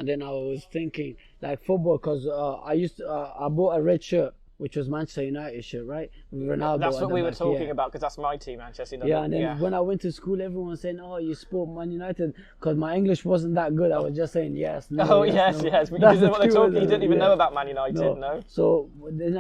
and then I was thinking like football because I bought a red shirt, which was Manchester United shirt, right? With Ronaldo. That's what we were talking yeah. about, because that's my team, Manchester United. Yeah, and then when I went to school, everyone was saying, "Oh, you support Man United," because my English wasn't that good. I was just saying yes, no. Oh yes, yes. But you didn't know what they're talking. You didn't even know about Man United, no. So then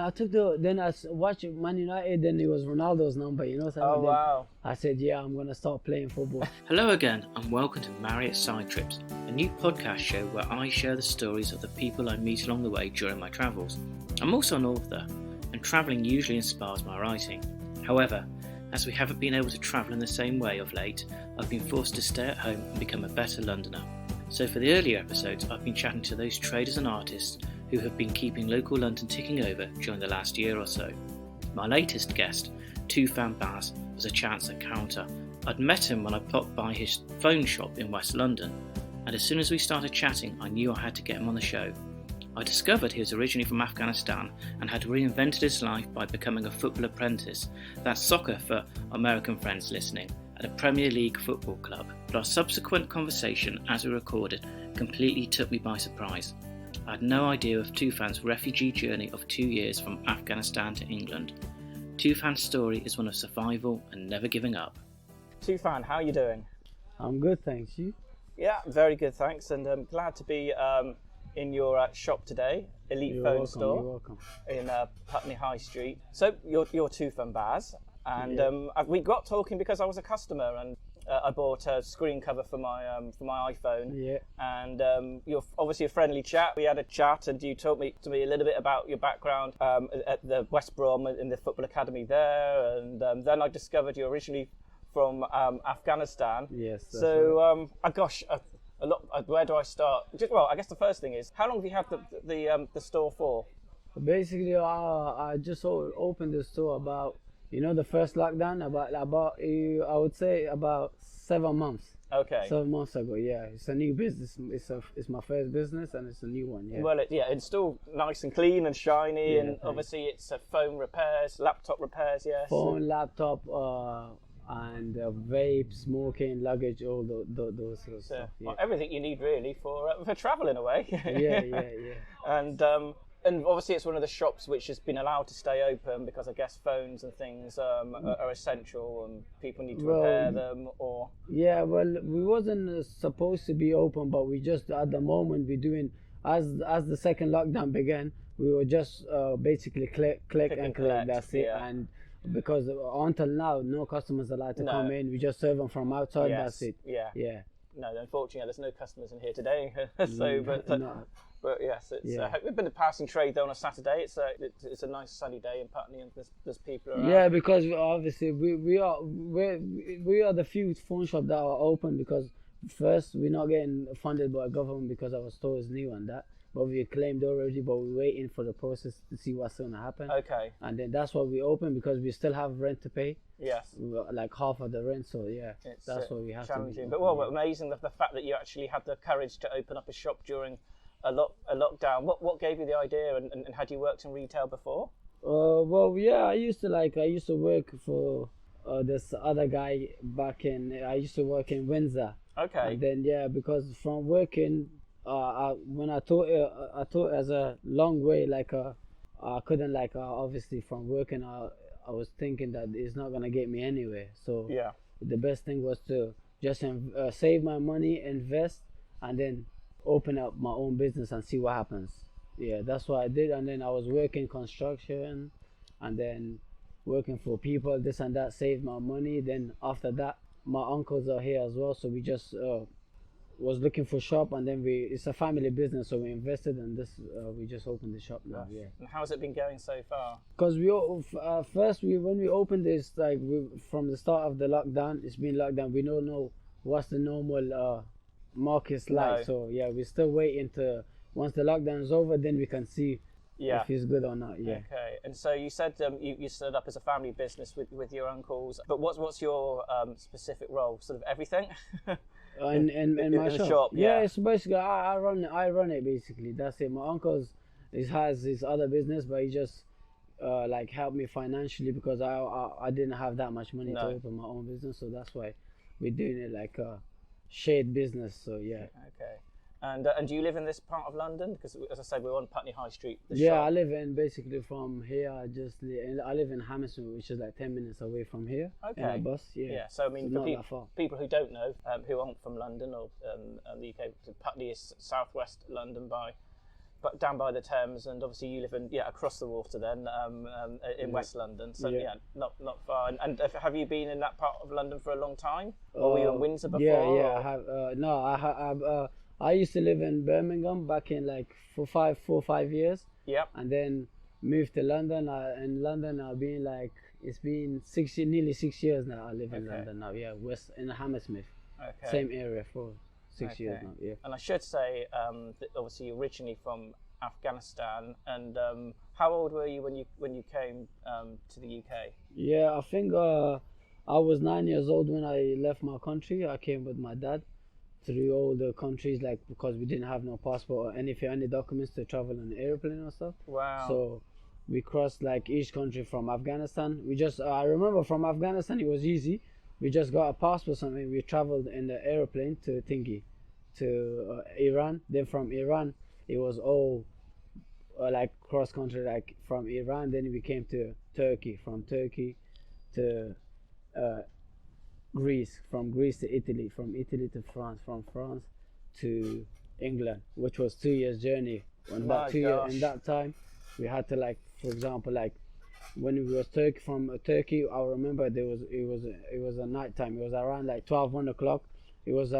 I watched Man United. Then it was Ronaldo's number, you know. So Oh wow. I said, yeah, I'm gonna start playing football. Hello again, and welcome to Marriott Side Trips, a new podcast show where I share the stories of the people I meet along the way during my travels. I'm also an author, and travelling usually inspires my writing. However, as we haven't been able to travel in the same way of late, I've been forced to stay at home and become a better Londoner. So for the earlier episodes, I've been chatting to those traders and artists who have been keeping local London ticking over during the last year or so. My latest guest, Toofan Baz, was a chance encounter. I'd met him when I popped by his phone shop in West London, and as soon as we started chatting, I knew I had to get him on the show. I discovered he was originally from Afghanistan and had reinvented his life by becoming a football apprentice. That's soccer for American friends listening, at a Premier League football club. But our subsequent conversation, as we recorded, completely took me by surprise. I had no idea of Toofan's refugee journey of 2 years from Afghanistan to England. Toofan's story is one of survival and never giving up. Toofan, how are you doing? I'm good, thanks. You? Yeah, very good, thanks, and I'm glad to be in your shop today, Elite Phone Store. You're welcome. In Putney High Street. So you're Toofan Baz, and we got talking because I was a customer, and I bought a screen cover for my iPhone. Yeah. And you're obviously a friendly chat. We had a chat, and you told to me a little bit about your background at the West Brom in the football academy there, and then I discovered you're originally from Afghanistan. Yes. So a lot. Where do I start? Well, I guess the first thing is, how long have you had the store for? Basically, I just opened the store about, the first lockdown, about I would say about 7 months. Okay. 7 months ago, yeah. It's a new business. It's my first business, and it's a new one. Yeah. Well, it's still nice and clean and shiny, and thanks. obviously it's phone repairs, laptop repairs, yes. Phone, laptop, and vape, smoking, luggage, all those sort of stuff. Yeah. Well, everything you need really for travel in a way. yeah. And obviously it's one of the shops which has been allowed to stay open because I guess phones and things are essential and people need to repair them or... Yeah, well, we wasn't supposed to be open, but we just, at the moment, we're doing, as the second lockdown began, we were just basically click and collect, that's it. Yeah. And because until now, no customers allowed to come in, we just serve them from outside, that's it. Yeah. No, unfortunately, there's no customers in here today. But yes, we've been a passing trade though on a Saturday. It's a nice sunny day in Putney, and there's people around. Yeah, because obviously we are the few phone shops that are open, because first we're not getting funded by government because our store is new and that. But we claimed already, but we're waiting for the process to see what's going to happen. Okay. And then that's why we open, because we still have rent to pay. Yes. Like half of the rent, so that's what we have challenging. to do. But amazing the fact that you actually had the courage to open up a shop during a lockdown. What gave you the idea, and had you worked in retail before? I used to work for this other guy I used to work in Windsor. Okay. And then because from working, when I thought as a long way, I couldn't obviously from working I was thinking that it's not gonna get me anywhere. So the best thing was to just save my money, invest, and then open up my own business and see what happens. Yeah, that's what I did. And then I was working construction, and then working for people, this and that, saved my money. Then after that, my uncles are here as well, so we just was looking for shop, and then it's a family business, so we invested in this. We just opened the shop now. Yeah. And how's it been going so far? Because when we opened this, from the start of the lockdown, it's been lockdown. We don't know what's the normal market's like. So we're still waiting to, once the lockdown is over, then we can see if it's good or not. Yeah. Okay. And so you said you set up as a family business with your uncles, but what's your specific role? Sort of everything. in my shop. Yeah, it's basically I run it basically. That's it. My uncle has his other business, but he just helped me financially, because I didn't have that much money to open my own business, so that's why we're doing it like a shared business. So yeah. Okay. And do you live in this part of London? Because as I said, we're on Putney High Street. The Yeah, shop. I live in basically from here. I live in Hammersmith, which is like 10 minutes away from here. Okay. In a bus. Yeah. Yeah. So I mean, It's for not that far. people who don't know, who aren't from London or the UK, Putney is southwest London but down by the Thames, and obviously you live in across the water then in West London. So not far. And have you been in that part of London for a long time? Or were you in Windsor before? Yeah, I have. I used to live in Birmingham back in like 4 or 5 years. Yep. And then moved to London. In London, I've been like, it's been nearly 6 years now. I live in London now. Yeah, in Hammersmith. Okay. Same area for 6 years now. Yeah. And I should say that obviously you're originally from Afghanistan. And how old were you when you came to the UK? Yeah, I think I was 9 years old when I left my country. I came with my dad through all the countries, like, because we didn't have no passport or any documents to travel on an airplane or stuff. Wow. So we crossed like each country from Afghanistan. I remember from Afghanistan it was easy. We just got a passport or something. We traveled in the airplane to Iran. Then from Iran it was all like cross country, like from Iran. Then we came to Turkey. From Turkey to Greece, from Greece to Italy, from Italy to France, from France to England, which was 2 years journey. In that time, we had to, like, for example, like when we was from Turkey, I remember it was a night time. It was around like 1 o'clock. It was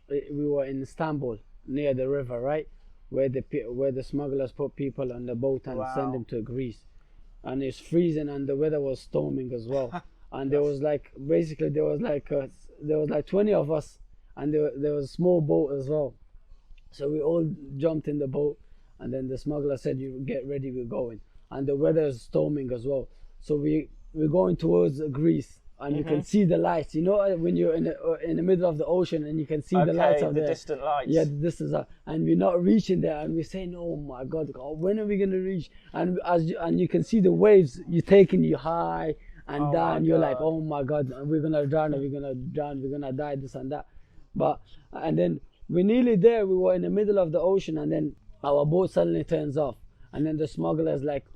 we were in Istanbul near the river, right, where the smugglers put people on the boat and send them to Greece, and it's freezing and the weather was storming as well. And there was like 20 of us, and there was a small boat as well. So we all jumped in the boat, and then the smuggler said, "You get ready, we're going." And the weather is storming as well. So we're going towards Greece, and you can see the lights. You know, when you're in the middle of the ocean and you can see the lights of the distant lights. Yeah, the distance, and we're not reaching there, and we're saying, "Oh my God, when are we gonna reach?" And you can see the waves, you're taking you high and down. You're like, "Oh my God, we're gonna drown, we're gonna die, this and that." And then we're nearly there. We were in the middle of the ocean, and then our boat suddenly turns off. And then the smugglers, like,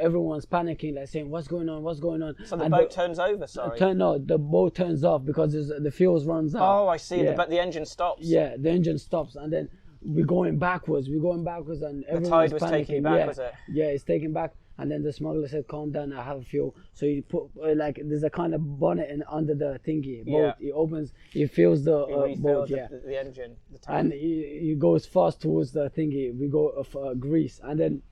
everyone's panicking, like saying, "What's going on? What's going on?" So the boat turns over. Sorry. No, the boat turns off because the fuel runs out. Oh, I see. Yeah. But the engine stops. Yeah, the engine stops, and then we're going backwards, and everyone's the tide was panicking. taking you back, was it? Yeah, it's taking back. And then the smuggler said, "Calm down, I have fuel." So he put there's a kind of bonnet under the thingy boat. He opens, he fills the boat, the engine, the tank. And he goes fast towards the thingy. We go of Greece, and then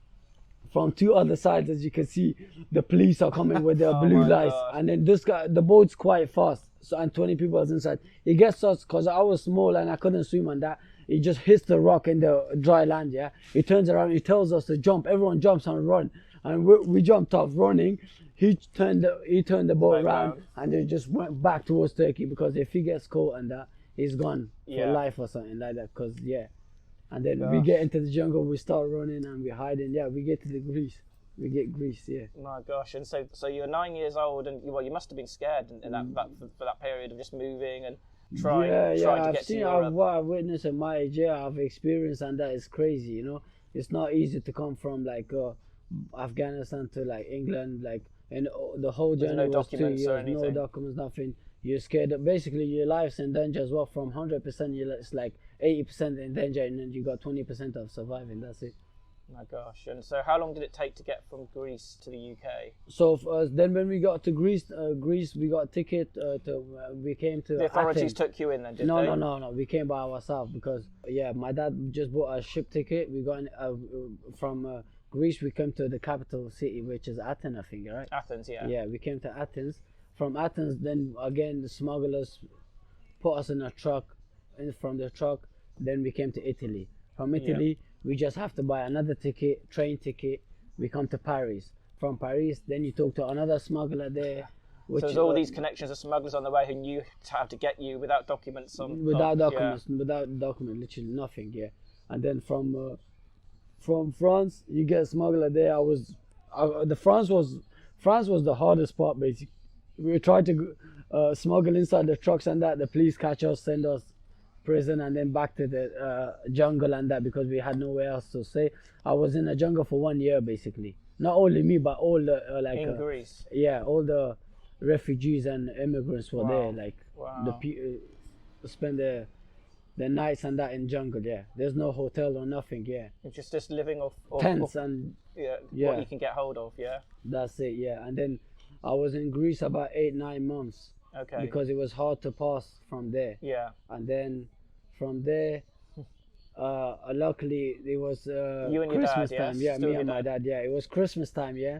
from two other sides, as you can see, the police are coming with their blue lights. God. And then this guy, the boat's quite fast, so and 20 people is inside. He gets us because I was small and I couldn't swim on that. He just hits the rock in the dry land. Yeah, he turns around, he tells us to jump. Everyone jumps and run. And we jumped off running. He turned the boat around, and they just went back towards Turkey, because if he gets caught and that, he's gone for life or something like that. And then we get into the jungle, we start running and we're hiding. Yeah, we get to Greece. We get Greece. Yeah. My gosh! And so you're 9 years old, and you must have been scared in for that period of just moving and trying to get to Europe. What I've witnessed at my age, I've experienced, and that is crazy. You know, it's not easy to come from like Afghanistan to like England, like, and the whole journey was 2 years, no documents, nothing. You're scared that basically your life's in danger as well. From 100%, it's like 80% in danger, and then you got 20% of surviving. That's it. My gosh! And so, how long did it take to get from Greece to the UK? So then, when we got to Greece, we got a ticket we came to. The authorities Athens. Took you in then, did they? No. We came by ourselves because my dad just bought a ship ticket. We got from Greece. We came to the capital city, which is Athens, I think, right? Athens, yeah. Yeah, we came to Athens. From Athens, then again the smugglers put us in a truck, and from the truck, then we came to Italy. From Italy, we just have to buy another ticket, train ticket. We come to Paris. From Paris, then you talk to another smuggler there. So there's all these connections of smugglers on the way who knew how to get you without documents. Without documents, literally nothing. Yeah, and then from France, you get a smuggler there. France was the hardest part, basically. We tried to smuggle inside the trucks and that. The police catch us, send us prison and then back to the jungle and that, because we had nowhere else to stay. I was in the jungle for 1 year basically. Not only me, but all the in Greece. Yeah, all the refugees and immigrants were there. Like spend the nights and that in jungle. Yeah, there's no hotel or nothing. Yeah, just living off tents and what you can get hold of. Yeah, that's it. Yeah, and then I was in Greece about 8-9 months. Okay. Because it was hard to pass from there. Yeah. And then from there, luckily it was you and Christmas your dad, time. Yeah, Yeah, me and my dad. Yeah, it was Christmas time. Yeah,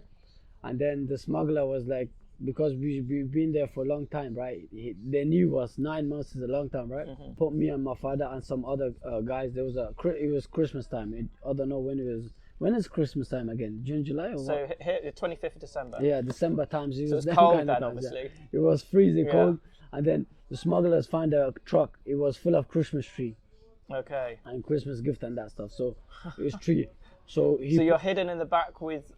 and then the smuggler was like, because we've been there for a long time, right? They knew us. 9 months is a long time, right? Put me and my father and some other guys. It was Christmas time. I don't know when it was. When is Christmas time again? June, July, or so what? here, the 25th of December. Yeah, December times. So it was cold then, obviously. Yeah. It was freezing cold, and then the smugglers find a truck. It was full of Christmas tree. Okay. And Christmas gift and that stuff. So it was tree. So you're hidden in the back with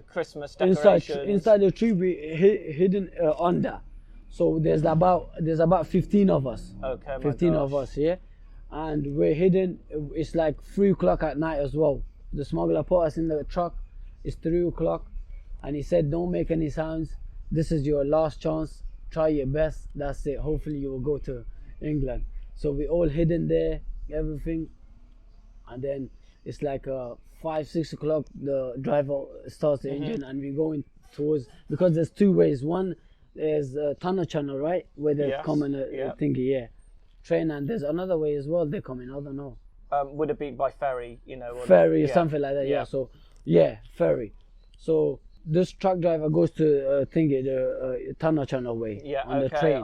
Christmas decorations. Inside the tree, we hidden under. So there's about 15 of us. Okay. 15 of us, yeah. And we're hidden. It's like 3 o'clock at night as well. The smuggler put us in the truck. It's 3 o'clock, and he said, "Don't make any sounds. This is your last chance. Try your best. That's it. Hopefully you will go to England." So we all hidden there, everything, and then it's like 5-6 o'clock. The driver starts the engine, and we're going towards, because there's 2 ways. One is tunnel channel, right, where they're coming thingy, train, and there's another way as well. They're coming. I don't know. Would it be by ferry, Ferry or something like that, yeah. So, ferry. So this truck driver goes to the tunnel channel way on the train.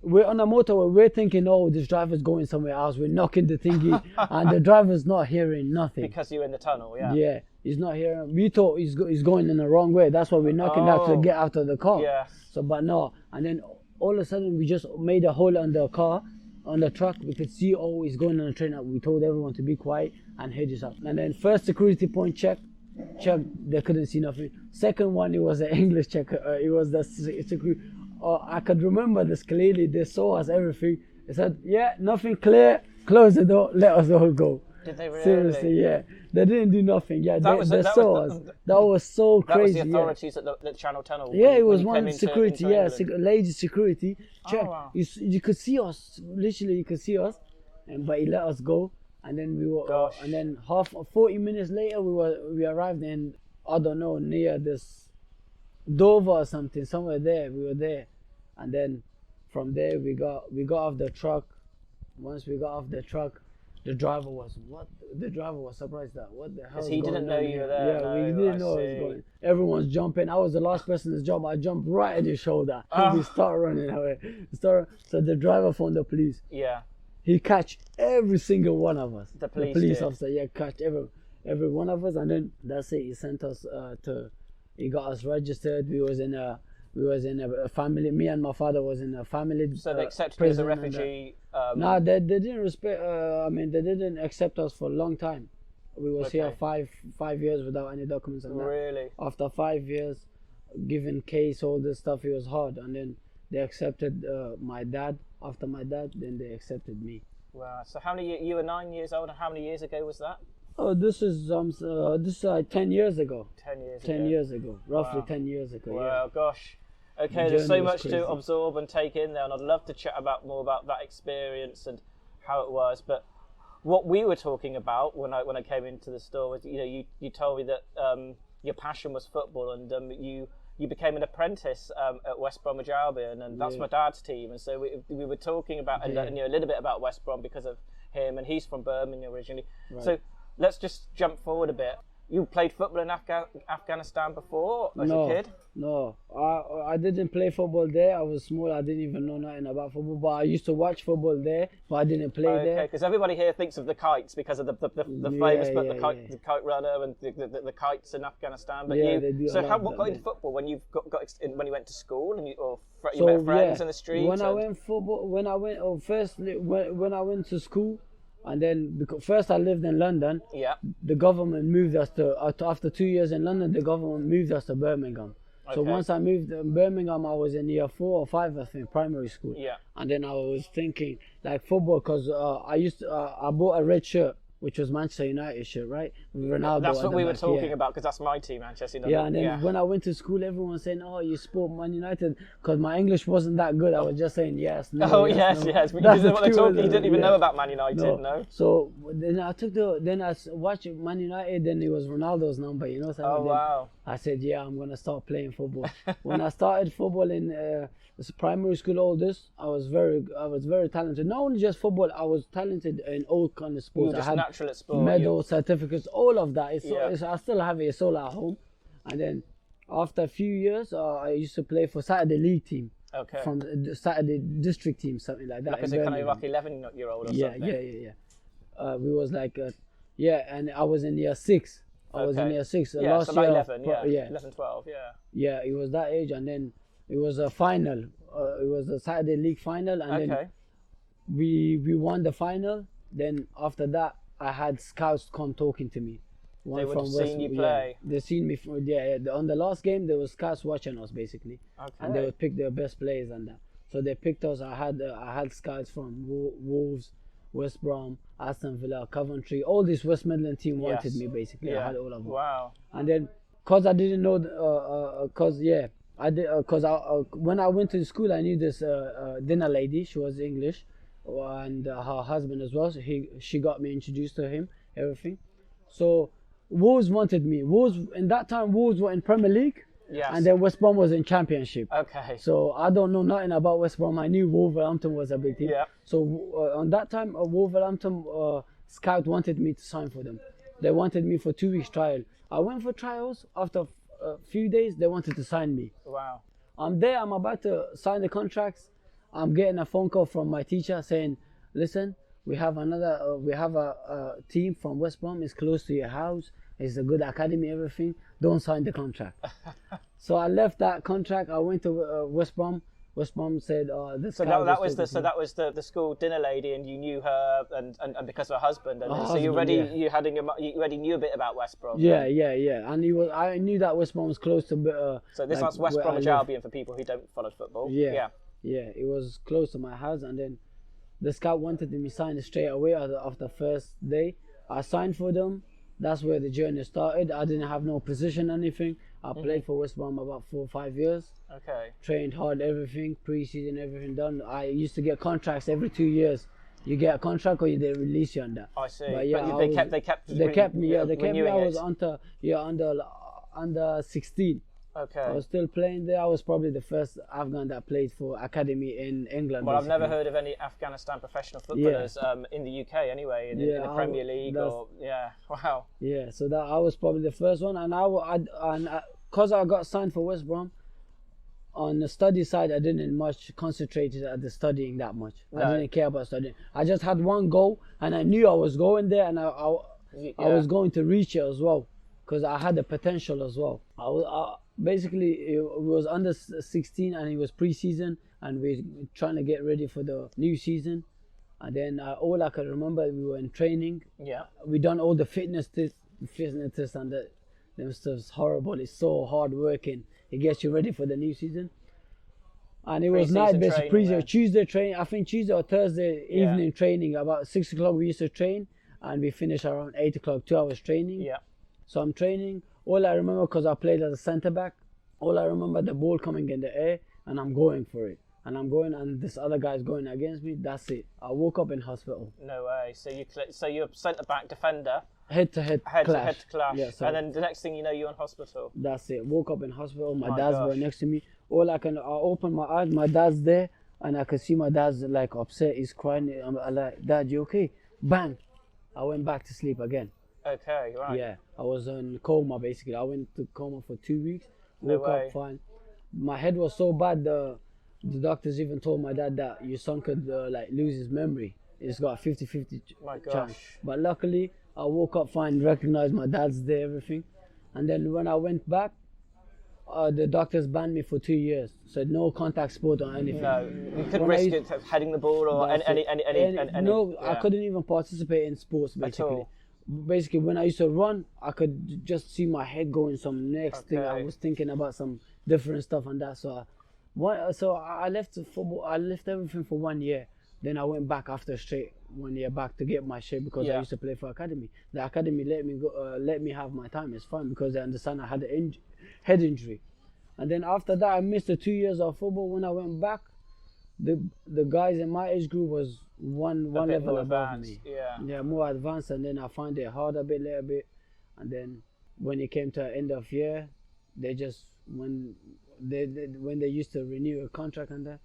We're on the motorway. We're thinking, oh, this driver's going somewhere else. We're knocking the thingy, and the driver's not hearing nothing. Because you're in the tunnel, Yeah, he's not hearing. We thought he's going in the wrong way. That's why we're knocking out to get out of the car. Yeah. So, but no, and then all of a sudden we just made a hole on the car. On the truck, we could see, oh, he's going on a train. We told everyone to be quiet and head us up. And then first security point check, they couldn't see nothing. Second one, it was an English check. It was the security. I could remember this clearly. They saw us, everything. They said, yeah, nothing clear. Close the door. Let us all go. Did they really? Seriously, yeah. They didn't do nothing. Yeah, they saw us. That was so crazy. That was the authorities at the Channel Tunnel. Yeah, it was one security. Lady security. Check. Oh, wow. You could see us. Literally, you could see us, but he let us go. And then we were. And then 40 minutes later, we arrived in, I don't know, near this Dover or something, somewhere there. We were there, and then from there we got off the truck. Once we got off the truck, the driver was surprised that what the hell. Because he didn't know you were there. Yeah, we didn't know it was going. Everyone's jumping. I was the last person to jump. I jumped right at his shoulder. And we start running away. So the driver phoned the police. Yeah. He catch every single one of us. The police officer, catch every one of us, and then that's it. He sent us he got us registered. We was in a family. Me and my father was in a family. So they accepted you as a refugee. No, they didn't respect. They didn't accept us for a long time. We was here 5 years without any documents. And really? After 5 years, given case, all this stuff, it was hard. And then they accepted my dad. After my dad, then they accepted me. Wow. So you were 9 years old, and how many years ago was that? Oh, this is 10 years ago. 10 years ago. Roughly 10 years ago. Wow, gosh. Okay, there's so much to absorb and take in there, and I'd love to chat more about that experience and how it was. But what we were talking about when I came into the store was, you told me that your passion was football, and you became an apprentice at West Bromwich Albion, and that's my dad's team. And so we were talking about a little bit about West Brom because of him, and he's from Birmingham originally. Right. So let's just jump forward a bit. You played football in Afghanistan before as a kid? No, I didn't play football there. I was small. I didn't even know nothing about football. But I used to watch football there, but I didn't play there. Okay, because everybody here thinks of the kites because of the famous the kite runner and the kites in Afghanistan. But what got into football when you when you went to school and you met friends in the streets? When I went to school. And then, because first I lived in London, the government moved us after 2 years in London, the government moved us to Birmingham. So once I moved to Birmingham, I was in year 4 or 5, I think, primary school. Yeah. And then I was thinking like football, because I bought a red shirt, which was Manchester United shirt, right? With Ronaldo. That's what we were talking yeah. about, because that's my team, Manchester United. Yeah, and then when I went to school, everyone was saying, "Oh, you support Man United," because my English wasn't that good. I was just saying yes, no. Oh yes, yes, no. But you didn't know what they're talking. You didn't even know about Man United, no. So then I watched Man United. Then it was Ronaldo's number, you know. So Oh wow. I said, yeah, I'm gonna start playing football. When I started football in primary school, all this, I was very talented. Not only just football, I was talented in all kind of sports. Just I had natural at sport. medals, certificates, all of that. I still have it. It's all at home. And then after a few years, I used to play for Saturday league team. Okay. From the Saturday district team, something like that. Like as a kind of like 11-year-old or something. Yeah. We was like, and I was in year 6. I was in year 6. Yeah, last so about year, 11, 11, 12, yeah. Yeah, it was that age, and then it was a final. It was a Saturday league final, and then we won the final. Then after that, I had scouts come talking to me. They would have seen you play. They seen me from on the last game. There was scouts watching us basically, and they would pick their best players and that. So they picked us. I had scouts from Wolves, West Brom, Aston Villa, Coventry. All this West Midland team wanted me basically. I had all of them. Wow. And then, cause I didn't know, when I went to school, I knew this dinner lady. She was English, and her husband as well. So she got me introduced to him, everything. So Wolves wanted me. In that time, Wolves were in Premier League. Yes. And then West Brom was in Championship. Okay. So I don't know nothing about West Brom. I knew Wolverhampton was a big team. Yeah. So on that time, Wolverhampton scout wanted me to sign for them. They wanted me for 2 weeks trial. I went for trials. After a few days, they wanted to sign me. Wow. I'm there. I'm about to sign the contracts. I'm getting a phone call from my teacher saying, "Listen, we have a team from West Brom. It's close to your house. It's a good academy, everything. Don't sign the contract." So I left that contract. I went to West Brom. West Brom said, "This." So that was the school dinner lady, and you knew her, and because of her husband, and so you already knew a bit about West Brom. Yeah. And I knew that West Brom was close to. So this was West Bromwich Albion for people who don't follow football. Yeah. It was close to my house, and then the scout wanted me to sign it straight away after first day. I signed for them. That's where the journey started. I didn't have no position, anything. I played for West Brom about 4 or 5 years. Okay. Trained hard, everything, pre-season, everything done. I used to get contracts every 2 years. You get a contract or they release you on that. I see. But yeah, they kept me. Yeah, they kept me. I was under 16. Okay. I was still playing there. I was probably the first Afghan that played for academy in England. Well, basically. I've never heard of any Afghanistan professional footballers in the UK anyway, in the Premier League wow. Yeah, so that I was probably the first one, and because I got signed for West Brom, on the study side, I didn't much concentrate at the studying that much. No. I didn't care about studying. I just had one goal, and I knew I was going there, and I was going to reach it as well, because I had the potential as well. Basically, it was under 16 and it was pre-season, and we were trying to get ready for the new season. And then all I can remember, we were in training. Yeah. We done all the fitness tests, and them stuff's horrible. It's so hard working. It gets you ready for the new season. And it was night, basically Tuesday training. I think Tuesday or Thursday evening training. About 6 o'clock we used to train, and we finished around 8 o'clock. 2 hours training. Yeah. So I'm training. All I remember, because I played as a centre back, all I remember the ball coming in the air, and I'm going for it. And I'm going, and this other guy's going against me. That's it. I woke up in hospital. No way. So you're centre back defender. Head to head clash. Yeah, and then the next thing you know, you're in hospital. That's it. Woke up in hospital. My dad's right next to me. I open my eyes. My dad's there, and I could see my dad's like upset. He's crying. I'm like, "Dad, you okay?" Bang! I went back to sleep again. Okay, right. Yeah, I was in coma basically. I went to coma for 2 weeks. Woke up fine. My head was so bad. The doctors even told my dad that your son could lose his memory. It's got a 50-50 chance. But luckily, I woke up fine, recognized my dad's there, everything. And then when I went back, the doctors banned me for 2 years. Said no contact sport or anything. No, you couldn't risk it heading the ball or any. No, I couldn't even participate in sports basically. basically when I used to run, I could just see my head going some next thing. I Okay. was thinking about some different stuff and that. So I left the football. I left everything for 1 year. Then I went back after straight 1 year back to get my shape because I Yeah. used to play for academy. The academy let me go, let me have my time. It's fine because they understand I had a head injury. And then after that, I missed the 2 years of football. When I went back, the guys in my age group was one A bit level more above advanced, me. yeah. More advanced. And then I found it hard a little bit. And then when it came to end of year, they just when they used to renew a contract and that,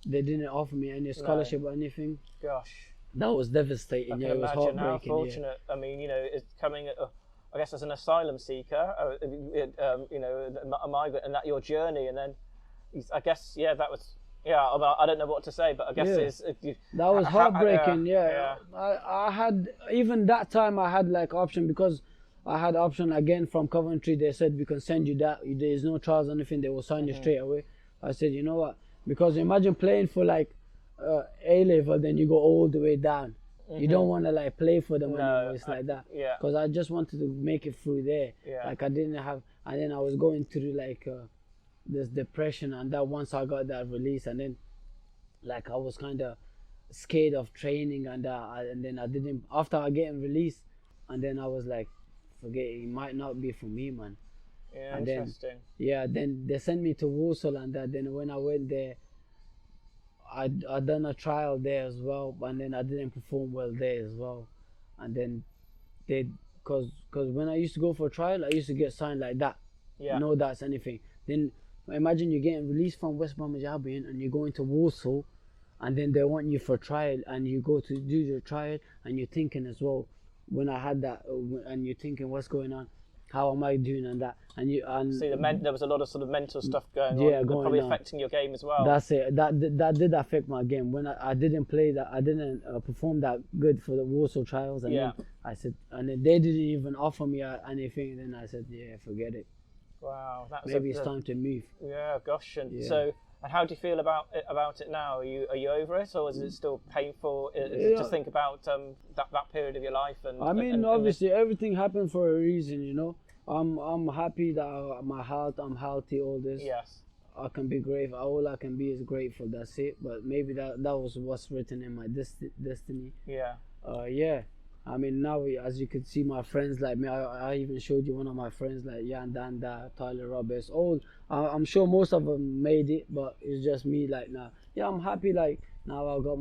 they didn't offer me any scholarship or anything. Gosh. That was devastating. I Yeah, can it was imagine how heartbreaking. Yeah. fortunate. I mean, it's coming, I guess, as an asylum seeker, a migrant, and that your journey, and then, I guess, that was, I don't know what to say, but I guess Yeah. That was heartbreaking. yeah. I had, even that time I had like option, because I had option again from Coventry. They said we can send you that. There's no trials or anything. They will sign you straight away. I said, you know what? Because imagine playing for like A level, then you go all the way down. You don't want to like play for them anymore. It's like that. Yeah. Because I just wanted to make it through there. Yeah. Like I didn't have, and then I was going through like this depression, and that once I got that release, and then like I was kind of scared of training, and then I didn't, after I getting released, and then I was like, forget it, might not be for me, man. Yeah, And interesting. then they sent me to Warsaw and that. Then when I went there, I done a trial there as well, and then I didn't perform well there as well. And then cause when I used to go for a trial, I used to get signed like that. Yeah. No, that's anything. Then imagine you're getting released from West Bromwich Albion and you're going to Warsaw, and then they want you for trial, and you go to do your trial, and you're thinking as well, when I had that, and you're thinking, what's going on? How am I doing and that? And See, there was a lot of sort of mental stuff going Yeah, on, going probably on. affecting your game as well. that's it. That did affect my game when I didn't play that. I didn't perform that good for the Warsaw trials, and Yeah. then I said, and then they didn't even offer me anything. And then I said, yeah, forget it. Wow, that's Maybe it's time to move. Yeah, gosh, and Yeah. so. And how do you feel about it now? Are you over it, or is it still painful to think about that period of your life? And I mean, and obviously, everything happened for a reason, you know. I'm happy that I'm healthy. All this, yes, I can be grateful. All I can be is grateful. That's it. But maybe that was what's written in my destiny. yeah, Yeah. I mean, now as you can see, my friends like me. I even showed you one of my friends like Jan Danda, Tyler Roberts. All I'm sure most of them made it, but it's just me. Like now, yeah, I'm happy. Like now I got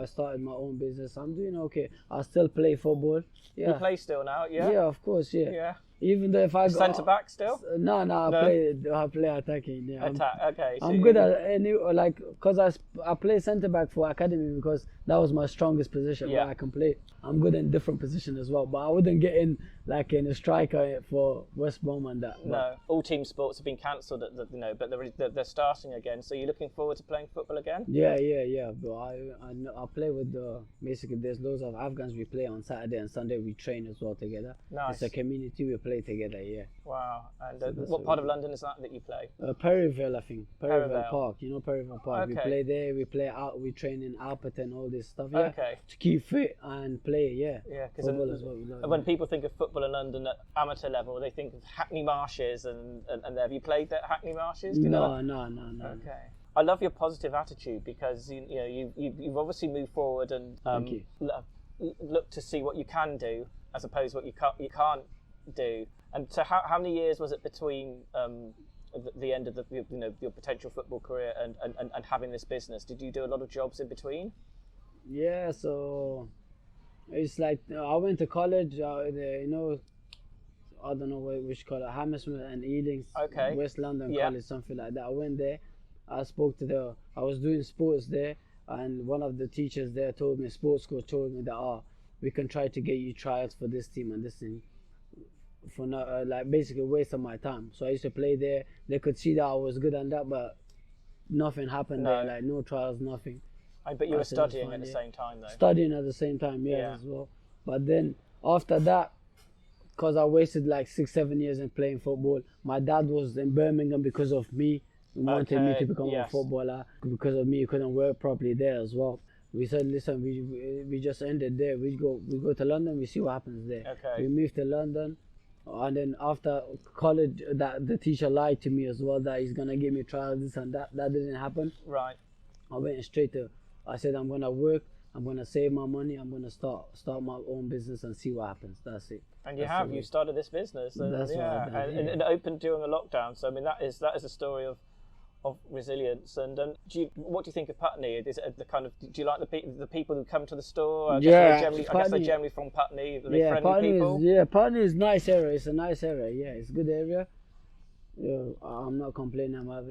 I started my own business. I'm doing okay. I still play football. Yeah. you play still now, yeah, Yeah, of course, yeah. yeah. Even though if I go Centre back still, no, I play attacking. Yeah, attack. Okay, so I'm good at any, like, cause I play centre back for academy because that was my strongest position Yeah. where I can play. I'm good in different positions as well, but I wouldn't get in like in a striker for West Brom and that. No, all team sports have been cancelled, but they're starting again. So you're looking forward to playing football again? Yeah. But I play with basically there's loads of Afghans we play on Saturday and Sunday. We train as well together. Nice. It's a community we play together. Yeah. Wow. And So that's what part of London is that you play? Perryville, I think. Perryville Perryville. Park. You know Perryville Park. We Okay. play there. We play out. We train in Alperton, all this stuff. Yeah. Okay. To keep fit and play. Yeah. Yeah, because Football is what we love. when people think of football in London at amateur level, they think of Hackney Marshes, and have you played at Hackney Marshes? Do you know No. that? Okay. I love your positive attitude because you've obviously moved forward and Thank you. look to see what you can do as opposed to what you can't do. And so how many years was it between the end of your potential football career and having this business? Did you do a lot of jobs in between? Yeah. So it's like I went to college. I don't know which college, Hammersmith and Ealing, Okay. West London Yeah. College, something like that. I went there. I was doing sports there, and one of the teachers there told me, sports coach told me that, we can try to get you trials for this team and this thing. For not, like basically waste of my time. So I used to play there. They could see that I was good on that, but nothing happened there. No. Like no trials, nothing. But you were I said, that's studying fine, at the yeah. same time though. Studying at the same time, Yeah. as well. But then after that, because I wasted like 6-7 years in playing football, my dad was in Birmingham because of me. He wanted me Okay, to become yes. a footballer. Because of me, he couldn't work properly there as well. We said, listen, we just ended there. We go to London. We see what happens there. Okay. We moved to London, and then after college, that the teacher lied to me as well that he's gonna give me trials, this and that. That didn't happen. Right. I went straight to. I said I'm gonna work. I'm gonna save my money. I'm gonna start my own business and see what happens. That's it. And you started this business. And, That's what I done, and it opened during a lockdown. So I mean, that is a story of resilience. And what do you think of Putney? Is it the kind of, do you like the people who come to the store? I guess they're generally from Putney. Are they friendly people? Putney is nice area. It's a nice area. Yeah, it's a good area. I'm not complaining about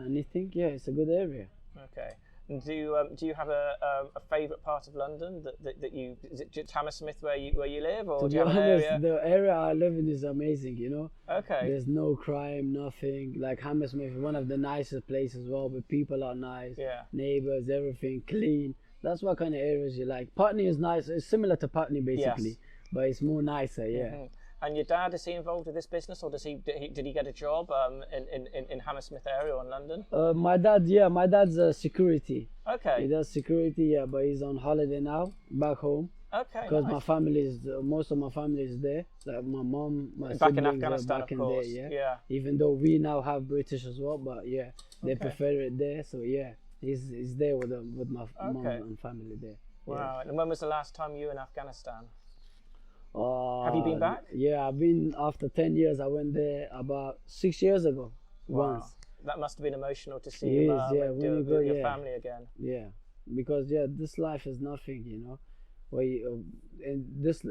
anything. Yeah, it's a good area. Okay. And do you have a favourite part of London that you, is it just Hammersmith where you live, or do you have an area? The area I live in is amazing, you know. Okay. There's no crime, nothing. Like Hammersmith is one of the nicest places as well, but people are nice. Yeah. Neighbours, everything clean. That's what kind of areas you like. Putney is nice. It's similar to Putney basically, but it's more nicer. Yeah. Mm-hmm. And your dad, is he involved with this business, or did he get a job in Hammersmith area or in London? My dad's security. Okay. He does security, but he's on holiday now, back home. Okay. Because my family is, most of my family is there. Like my mom, my back siblings in Afghanistan, back of course. There, yeah. Even though we now have British as well, but they prefer it there. So he's there with my mom and family there. Wow. And when was the last time you were in Afghanistan? Have you been back? Yeah, I've been. After 10 years, I went there about 6 years ago. Wow. Once. That must have been emotional to see your family again. Yeah, because this life is nothing, you know. And this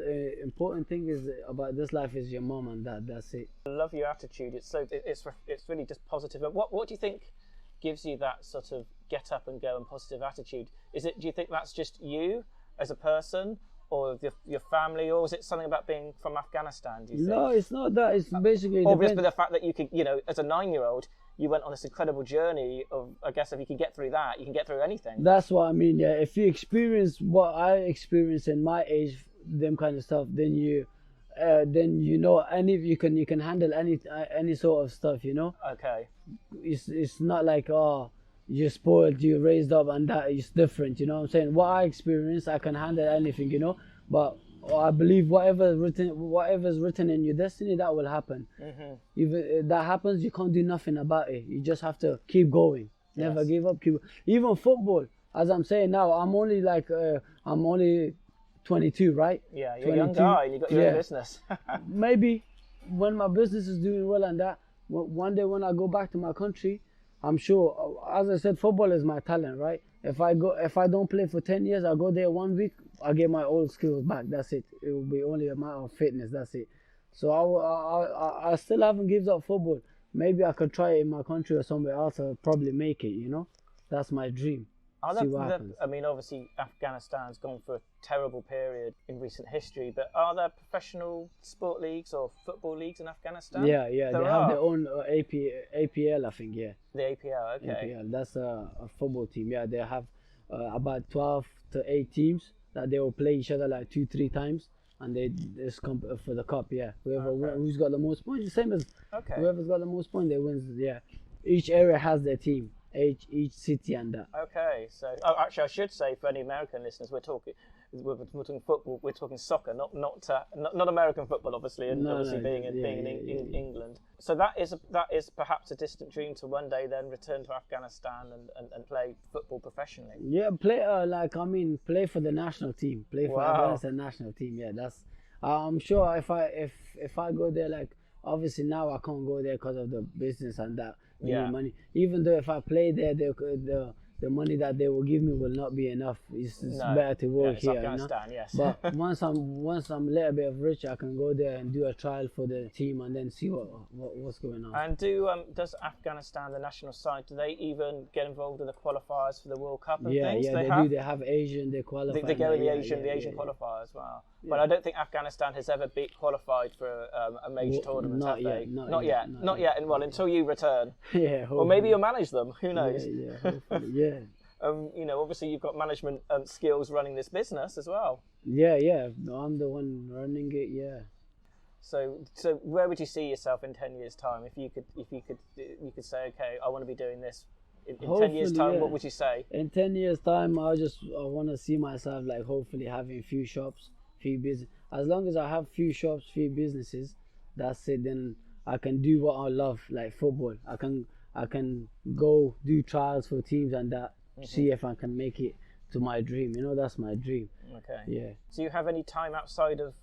important thing is about this life is your mom and dad. That's it. I love your attitude. It's really just positive. And what do you think gives you that sort of get up and go and positive attitude? Do you think that's just you as a person, or your family, or is it something about being from Afghanistan, do you think? No, it's not that. It's basically... Or just the fact that you could, as a 9-year-old, you went on this incredible journey of, I guess if you can get through that, you can get through anything. That's what I mean, yeah. If you experience what I experienced in my age, them kind of stuff, then you know, you can handle any sort of stuff, you know? Okay. It's not like, you're spoiled, you're raised up, and that is different, you know what I'm saying? What I experience, I can handle anything, you know? But I believe whatever's written in your destiny, that will happen. Mm-hmm. If that happens, you can't do nothing about it. You just have to keep going. Never give up. Even football, as I'm saying now, I'm only 22, right? Yeah, you're a young guy and you've got your own business. Maybe when my business is doing well and that, one day when I go back to my country, I'm sure, as I said, football is my talent, right? If I don't play for 10 years, I go there 1 week, I get my old skills back. That's it. It will be only a matter of fitness. That's it. So I still haven't given up football. Maybe I could try it in my country or somewhere else. I'll probably make it. You know, that's my dream. See what happens. I mean, obviously, Afghanistan's gone through a terrible period in recent history, but are there professional sport leagues or football leagues in Afghanistan? Yeah, they have their own APL, I think, yeah. The APL, okay. APL, that's a football team, yeah. They have about 12 to 8 teams that they will play each other like 2-3 times, and they just come for the cup, yeah. Who's got the most points, the same as whoever's got the most points, they wins, yeah. Each area has their team. Each city and that. Okay, so actually, I should say for any American listeners, we're talking football, we're talking soccer, not American football, obviously, and being in England. So that is perhaps a distant dream to one day then return to Afghanistan and play football professionally. Yeah, play for the national team, play for Afghanistan national team. Yeah, that's. I'm sure if I go there, like obviously now I can't go there because of the business and that. Money. Even though if I play there, the money that they will give me will not be enough. It's better to work here. Afghanistan, you know? Yes. But once I'm a little bit of rich, I can go there and do a trial for the team and then see what's going on. And does Afghanistan, the national side, do they even get involved in the qualifiers for the World Cup and things? Yeah, they do. They have Asian. They qualify. They go in the Asian qualifier as well. Yeah. But I don't think Afghanistan has ever qualified for a major tournament. Not yet. Well, until you return. Yeah. Or maybe you'll manage them. Who knows? Yeah. Hopefully, yeah. Obviously you've got management skills running this business as well. Yeah. I'm the one running it. Yeah. So where would you see yourself in 10 years' time if you could say, okay, I want to be doing this in 10 years' Hopefully, time, yeah. what would you say? In 10 years' time, I want to see myself like hopefully having few shops, few business. As long as I have few shops, few businesses, that's it. Then I can do what I love, like football. I can go do trials for teams and that, see if I can make it to my dream. That's my dream. Okay. Yeah. Do you have any time outside of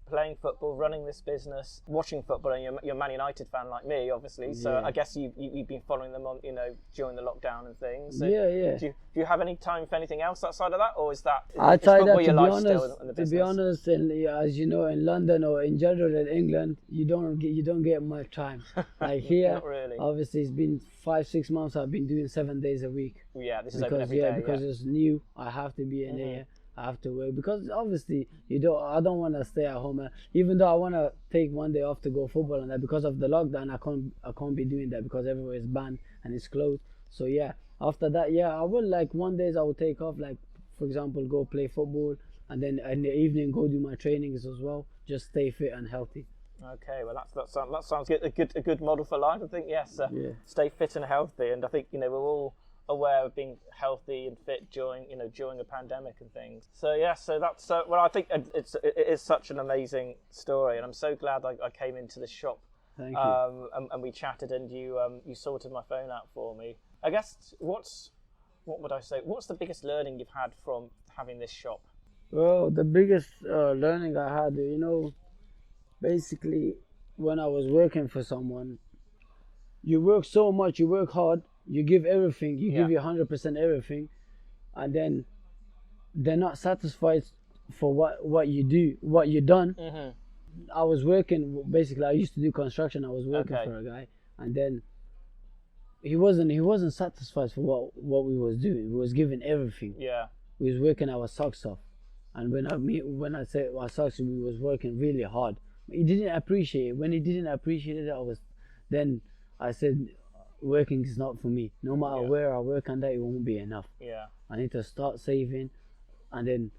playing football, running this business, watching football? And you're a Man United fan like me, obviously. So Yeah. I guess you've been following them on, during the lockdown and things. So Yeah. Do you have any time for anything else outside of that, or is I is try that football to your be life honest. still in the To business? be honest, as you know, in London or in general in England, you don't get much time. Like here, Not really. obviously it's been 5-6 months. I've been doing 7 days a week. Yeah, this is open every day. Because it's new. I have to be in here. I have to work because obviously I don't want to stay at home. Even though I want to take one day off to go football and that, because of the lockdown, I can't be doing that because everywhere is banned and it's closed. So yeah, after that, I will like one days I will take off, like for example, go play football, and then in the evening go do my trainings as well. Just stay fit and healthy. Okay, well that sounds good. A good model for life. I think yes. Stay fit and healthy, and I think we're all aware of being healthy and fit during a pandemic and things. So that's I think it is such an amazing story, and I'm so glad I came into the shop. Thank you. And we chatted, and you sorted my phone out for me. I guess what would I say? What's the biggest learning you've had from having this shop? Well, the biggest learning I had, basically when I was working for someone, you work so much, you work hard, you give everything, you give your 100% everything, and then they're not satisfied for what you do, what you done. I was working, basically I used to do construction. I was working for a guy, and then he wasn't satisfied for what we was doing. We was giving everything. Yeah. We was working our socks off, and when I say our socks, we was working really hard. He didn't appreciate it. When he didn't appreciate it, then I said, working is not for me. No matter where I work and that, it won't be enough. Yeah. I need to start saving, and then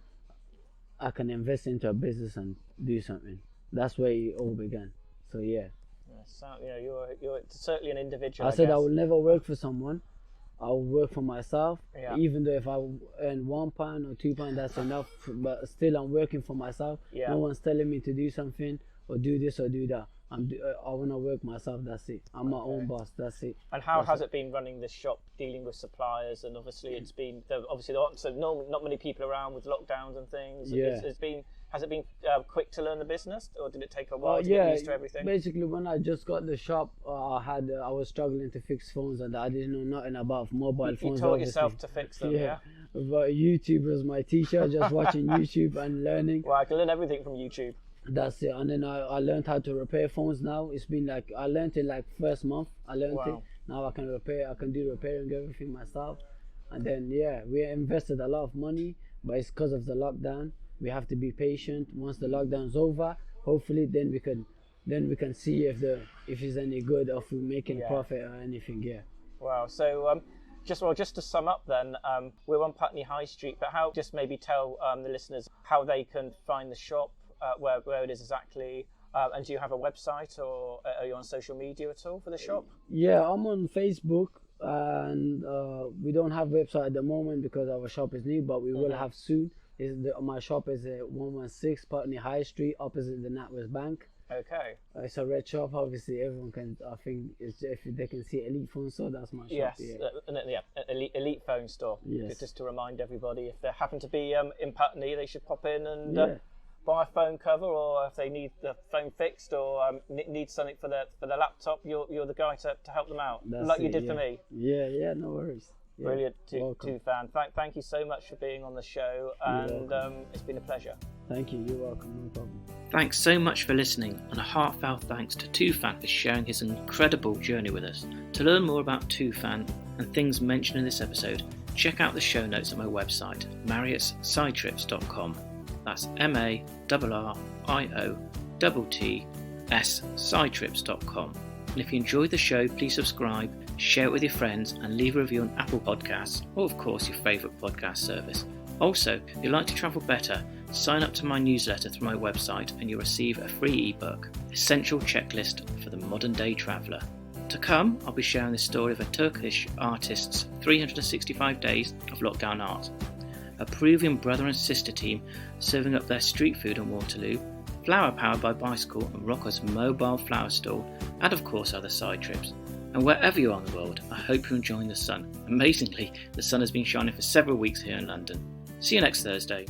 I can invest into a business and do something. That's where it all began. So yeah. So you're certainly an individual. I said I will never work for someone. I will work for myself. Yeah. Even though if I earn £1 or £2, that's enough. But still, I'm working for myself. Yeah. No one's telling me to do something or do this or do that. I want to work myself. That's it. I'm my own boss. That's it. And how has it been running this shop, dealing with suppliers? And obviously, it's been not many people around with lockdowns and things. Yeah. Has it been quick to learn the business, or did it take a while to get used to everything? Basically, when I just got the shop, I was struggling to fix phones, and I didn't know nothing about mobile phones. You taught yourself to fix them, yeah? But YouTube was my teacher, just watching YouTube and learning. Well, I can learn everything from YouTube. That's it. And then I learned how to repair phones now. It's been like, I learned it like first month. I learned it. Now I can do repairing everything myself. And then, we invested a lot of money, but it's because of the lockdown. We have to be patient. Once the lockdown's over, hopefully then we can see if it's any good, or if we're making profit or anything. Yeah. Wow. So just to sum up then, we're on Putney High Street, but just maybe tell the listeners how they can find the shop, where it is exactly, and do you have a website, or are you on social media at all for the shop? Yeah, I'm on Facebook, and we don't have a website at the moment because our shop is new, but we will have soon. My shop is 116 Putney High Street, opposite the NatWest Bank. Okay. It's a red shop. Obviously, everyone can. I think if they can see Elite Phone Store, that's my shop. Yes, Elite Phone Store. Yes. Just to remind everybody, if they happen to be in Putney, they should pop in and buy a phone cover, or if they need the phone fixed, or need something for their laptop, you're the guy to help them out, you did for me. Yeah, no worries. Yeah. Brilliant, Toofan. Thank you so much for being on the show, and it's been a pleasure. Thank you. You're welcome. No problem. Thanks so much for listening, and a heartfelt thanks to Toofan for sharing his incredible journey with us. To learn more about Toofan and things mentioned in this episode, check out the show notes on my website, marriottsidetrips.com. That's MARRIOTTS sidetrips.com. And if you enjoyed the show, please subscribe, share it with your friends, and leave a review on Apple Podcasts, or of course your favourite podcast service. Also, if you'd like to travel better, sign up to my newsletter through my website and you'll receive a free ebook, Essential Checklist for the Modern Day Traveller. To come, I'll be sharing the story of a Turkish artist's 365 days of lockdown art, a Peruvian brother and sister team serving up their street food in Waterloo, Flower Powered by Bicycle and Rocco's mobile flower stall, and of course other side trips. And wherever you are in the world, I hope you're enjoying the sun. Amazingly, the sun has been shining for several weeks here in London. See you next Thursday.